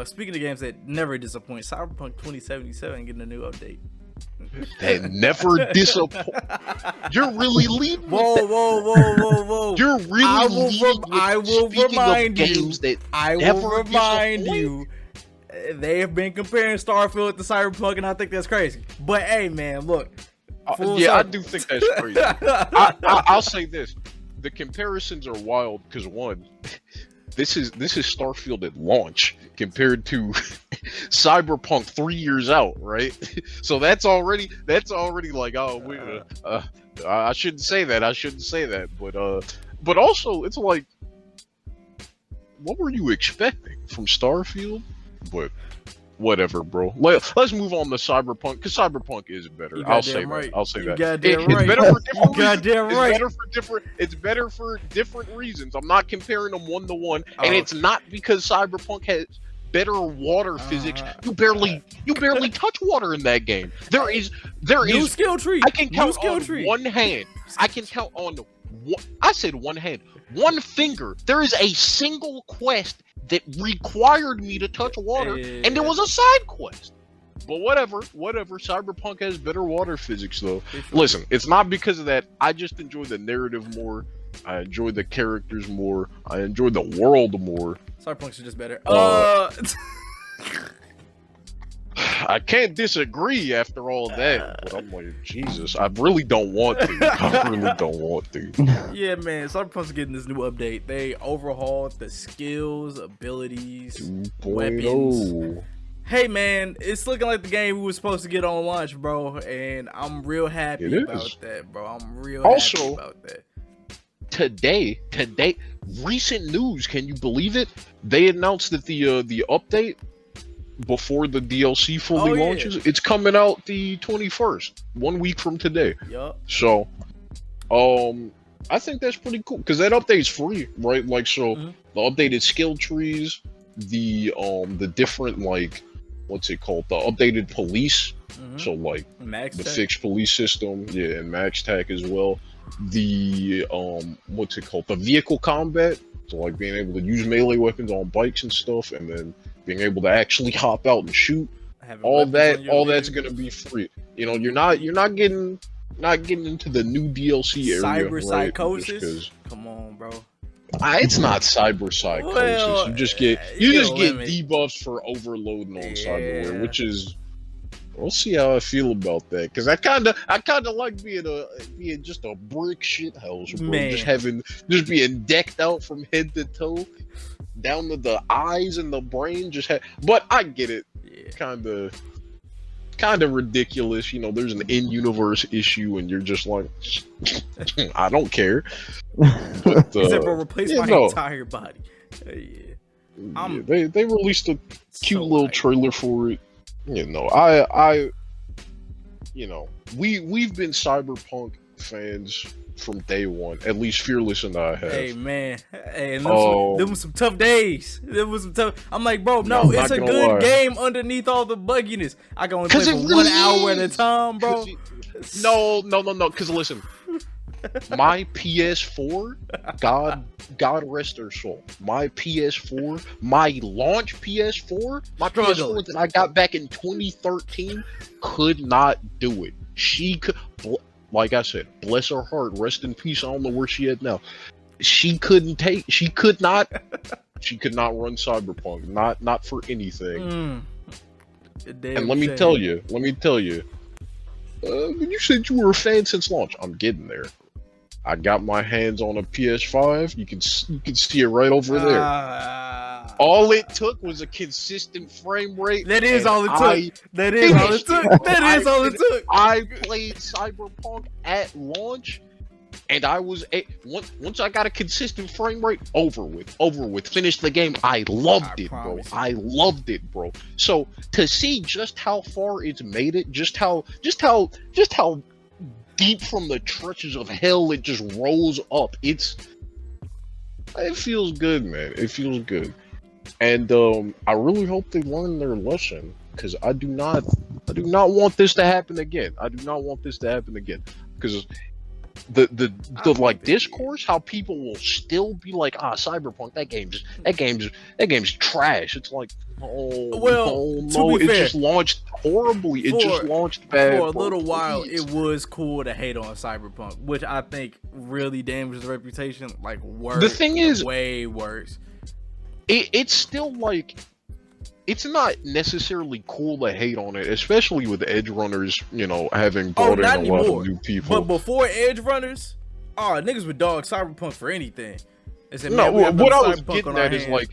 Speaking of games that never disappoint, Cyberpunk 2077 getting a new update. That never disappoint. You're really leaving. Whoa! You're really leaving. I will remind you. I will never remind disappoint? you. They have been comparing Starfield to Cyberpunk, and I think that's crazy. But hey, man, look. Yeah, I do think that's crazy. I'll say this: the comparisons are wild because one, this is Starfield at launch compared to Cyberpunk 3 years out, right? So that's already like, oh, I shouldn't say that, but also it's like, what were you expecting from Starfield? But whatever, bro. Let's move on to Cyberpunk, because Cyberpunk is better. I'll say that. It's better for different reasons. It's better for different reasons. I'm not comparing them one to one, and it's not because Cyberpunk has better water physics. You barely touch water in that game. There is skill tree. I can count on one hand. I can count on I said one hand. One finger. There is a single quest that required me to touch water, and it was a side quest. But whatever. Cyberpunk has better water physics, though. Listen, it's not because of that. I just enjoy the narrative more. I enjoy the characters more. I enjoy the world more. Cyberpunk's just better. I can't disagree after all that, but I'm like, Jesus, I really don't want to. Yeah, man, Cyberpunk's getting this new update. They overhauled the skills, abilities, 2.0. weapons. Hey, man, it's looking like the game we were supposed to get on launch, bro, and I'm real happy about that, bro. I'm real happy about that. Today, recent news, can you believe it? They announced that the update before the DLC fully launches, it's coming out the 21st, 1 week from today. Yup. So, I think that's pretty cool because that update's free, right? Like, so the updated skill trees, the different, like, what's it called? The updated police. So like the fixed police system, and Max Tac as well. The what's it called? The vehicle combat. So like being able to use melee weapons on bikes and stuff, and then being able to actually hop out and shoot. All that's gonna be free. You know, you're not getting into the new DLC area. Cyber psychosis. Come on, bro. It's not cyber psychosis. Well, you just get debuffs for overloading on cyberware, which is. We'll see how I feel about that, because I kind of like being just a brick shit house, bro. Just being decked out from head to toe, down to the eyes and the brain. But I get it. Kind of ridiculous. You know, there's an in-universe issue, and you're just like, I don't care. But, bro, replace my entire body. They released a cute little trailer for it. You know, we've been Cyberpunk fans from day one. At least Fearless and I have. Hey man, them was some tough days. I'm like, bro, no, it's a good game underneath all the bugginess. I can only play for 1 hour at a time, bro. No. Because listen, my PS4, God rest her soul. My PS4, my launch PS4, my PS4 that I got back in 2013 could not do it. She could, like I said, bless her heart, rest in peace. I don't know where she is now. She could not run Cyberpunk, not for anything. And let me tell you, you said you were a fan since launch. I'm getting there. I got my hands on a PS5. You can see it right over there. All it took was a consistent frame rate. That is all it took. I played Cyberpunk at launch, and I was once I got a consistent frame rate, over with. Finished the game. I loved it, bro. So to see just how far it's made it, just how deep from the trenches of hell it just rolls up. It feels good, man. It feels good. And I really hope they learn their lesson, because I do not want this to happen again. Because the like discourse, how people will still be like, Cyberpunk, that game's trash. It's like, Oh, well, no, to be it fair, just launched horribly. It just launched bad. For a little while, it was cool to hate on Cyberpunk, which I think really damages the reputation. Like, worse. The thing is, way worse. It's still like, it's not necessarily cool to hate on it, especially with Edge Runners, you know, having brought in a lot of new people. But before Edge Runners, niggas would dog Cyberpunk for anything. Said, no, what I was getting at is like,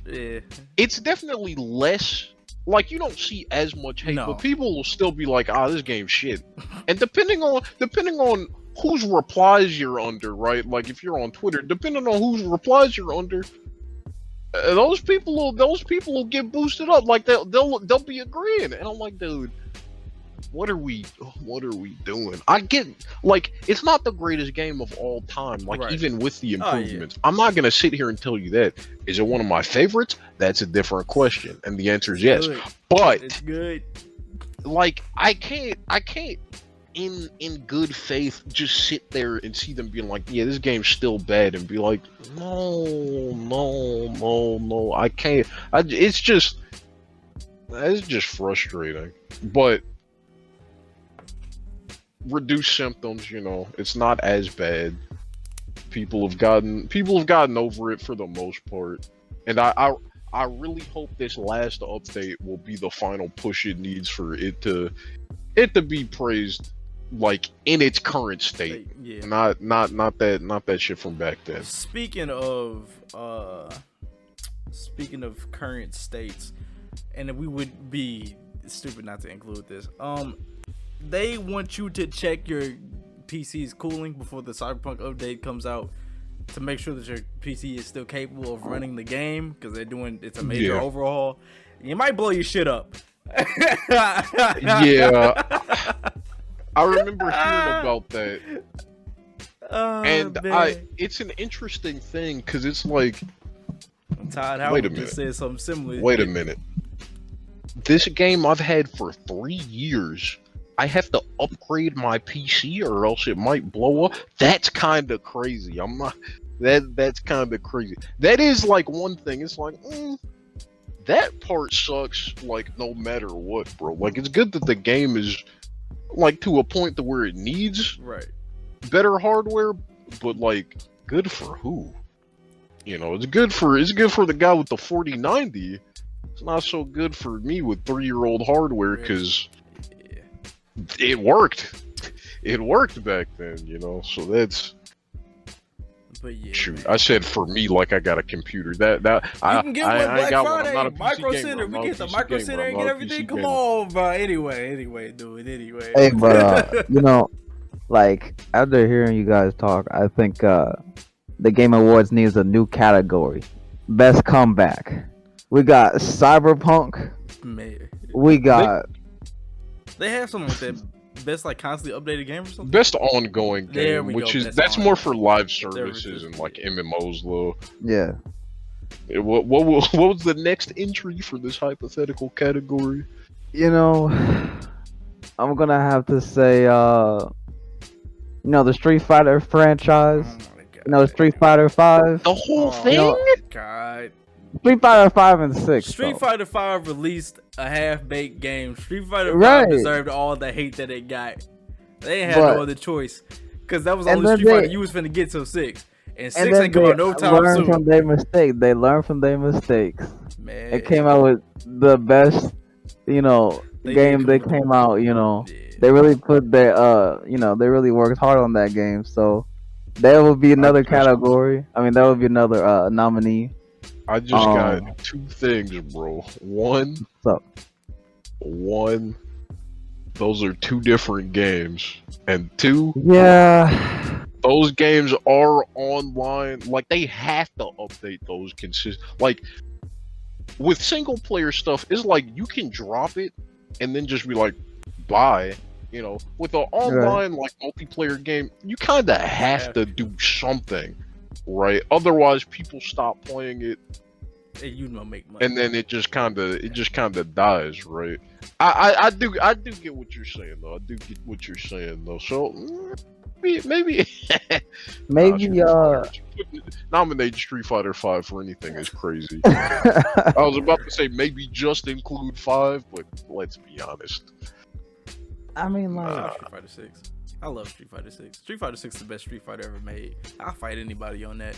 it's definitely less. Like, you don't see as much hate, but people will still be like, this game's shit. And depending on whose replies you're under, right? Like, if you're on Twitter, depending on whose replies you're under, those people will get boosted up. Like, they'll be agreeing. And I'm like, dude, what are we doing? I get, like, it's not the greatest game of all time, like, even with the improvements. I'm not gonna sit here and tell you that. Is it one of my favorites? That's a different question, and the answer is yes. But it's good. Like, I can't in good faith just sit there and see them being like, yeah, this game's still bad, and be like, no, I can't. It's just frustrating. But reduced symptoms, you know, it's not as bad. People have gotten over it for the most part, and I really hope this last update will be the final push it needs for it to be praised, like, in its current state. Not that shit from back then. Speaking of current states, and we would be stupid not to include this. They want you to check your PC's cooling before the Cyberpunk update comes out to make sure that your PC is still capable of running the game, because it's a major overhaul. You might blow your shit up. Yeah, I remember hearing about that. It's an interesting thing, because it's like, Todd Howard just said something similar. Wait a minute. This game I've had for 3 years. I have to upgrade my PC or else it might blow up. That's kind of crazy. That's kind of crazy. That is like one thing. It's like, that part sucks, like, no matter what, bro. Like, it's good that the game is, like, to a point to where it needs better hardware, but, like, good for who? You know, it's good for the guy with the 4090. It's not so good for me with 3-year-old hardware, because it worked. It worked back then, you know. So that's. But yeah, shoot, man. I said for me, like, I got a computer. That you can get one Black Friday. I'm not a Micro PC Center. gamer. We get the Micro Center and get everything. Come on, bro. Anyway, do it anyway. Hey, but you know, like, after hearing you guys talk, I think the Game Awards needs a new category. Best comeback. We got Cyberpunk. Man. We got. They have something with that. Best, like, constantly updated game or something? Best ongoing game, which is that's more for live services and, like, MMOs, though. Yeah. What was the next entry for this hypothetical category? You know, I'm gonna have to say, you know, the Street Fighter franchise. Oh my God. You know, Street Fighter 5. The whole thing? You know, God. Street Fighter 5 and 6. Street Fighter 5 released a half-baked game. Street Fighter 5 deserved all the hate that it got. They ain't had no other choice, because that was the only Street Fighter you was finna get till 6. And 6 ain't come out no time soon. From their mistake. They learned from their mistakes. Man. It came out with the best, you know, game they came out, you know. Yeah. They really put their, you know, they really worked hard on that game. So that would be another category. I mean, that would be another nominee. I just got 2 things, bro. One, those are 2 different games. And 2, those games are online. Like, they have to update those like, with single player stuff, it's like you can drop it and then just be like, bye. You know, with an online like multiplayer game, you kind of have to do something, right? Otherwise, people stop playing it. You know, make money. And then it just kind of dies, right? I do get what you're saying, though. I do get what you're saying, though. So maybe nominate Street Fighter 5 for anything is crazy. I was about to say maybe just include 5, but let's be honest. I mean, like Street Fighter 6. I love Street Fighter 6. Street Fighter 6 is the best Street Fighter ever made. I'll fight anybody on that.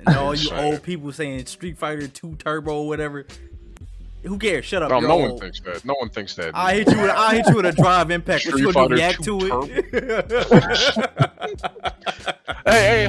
And all you old people saying Street Fighter 2 Turbo or whatever. Who cares? Shut up. No, You're no old. one thinks that. No one thinks that. I hit you with a drive impact. What you gonna do, react to it? Hey,